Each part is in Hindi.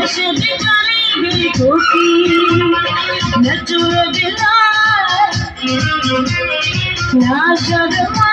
नशे दी जानी गई खोटी नचो दिला ना शर्मा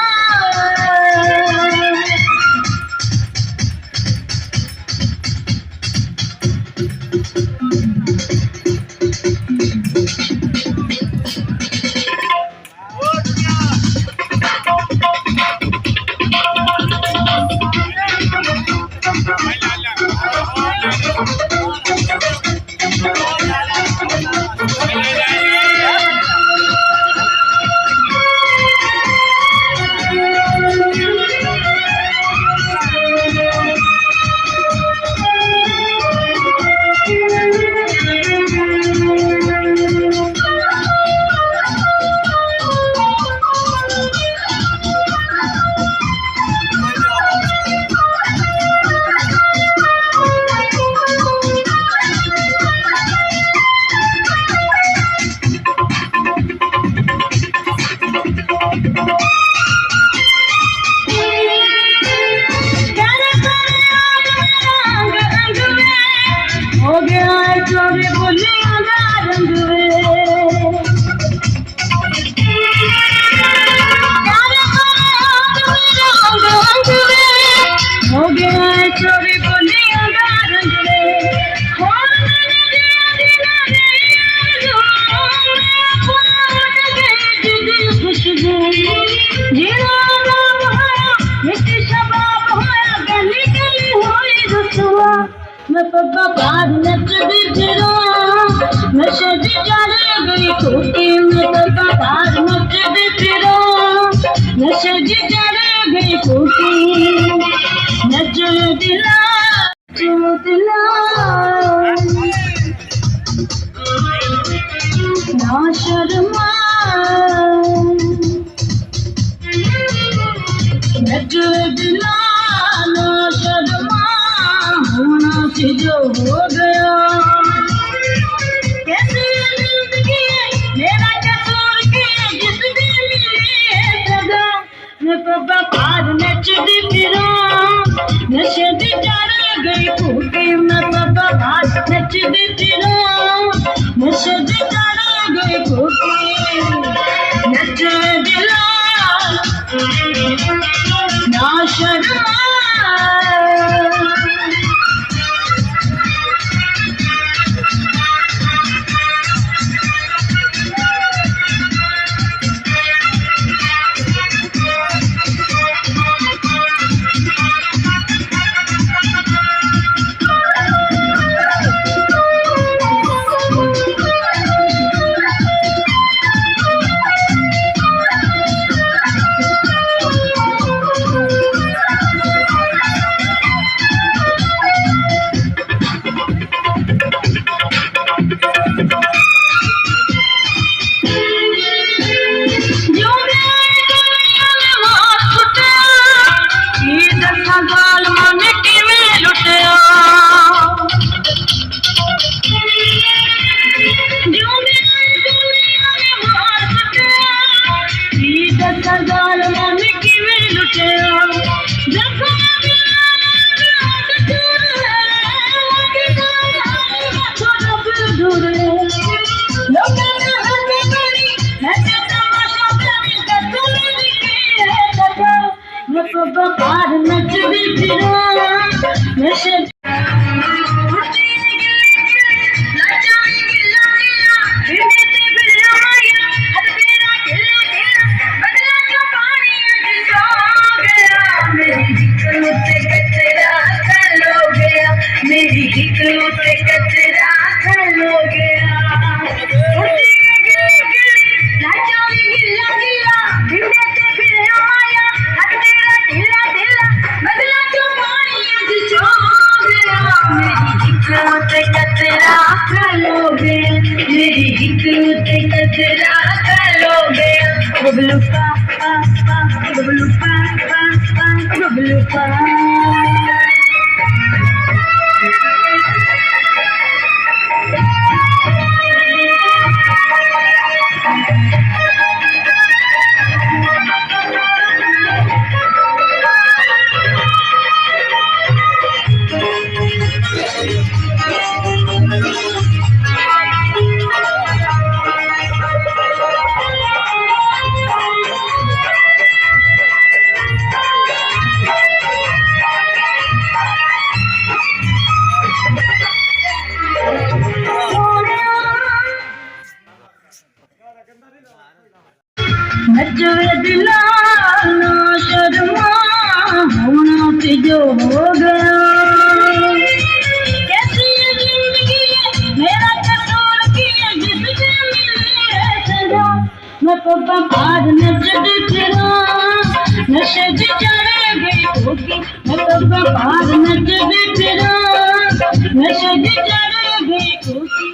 मैं पप्पा बाहर नच दी फिरो नशे दी जाने गई खोटी मैं पप्पा बाहर नच दी फिरो नशे दी जाने गई खोटी नचो दिला ना शर्मा नचो दिला ना शर्मा होना से जो हो गया कैसे जिंदगी मेरा कसूर के जिस दिन मिली सजा मैं पप्पा बाहर नच दी फिरो नशे दी चढ़ गई खूटी मैं पप्पा बाहर नच दी फिरो नशे दी चढ़ गई खूटी नच दिला ना शर्मा बाहर नच दी फिरो नशे मेरी हिकलो से कचरा खलो गया मेरी हिकलो से कचरा खलो गया बबलू पा पा पा बबलू पा पा पा बबलू पा मैं तो बाहर नचती फिरूं नशे दी चढ़ गई कोकी मैं तो बाहर नचती फिरूं नशे दी चढ़ गई कोकी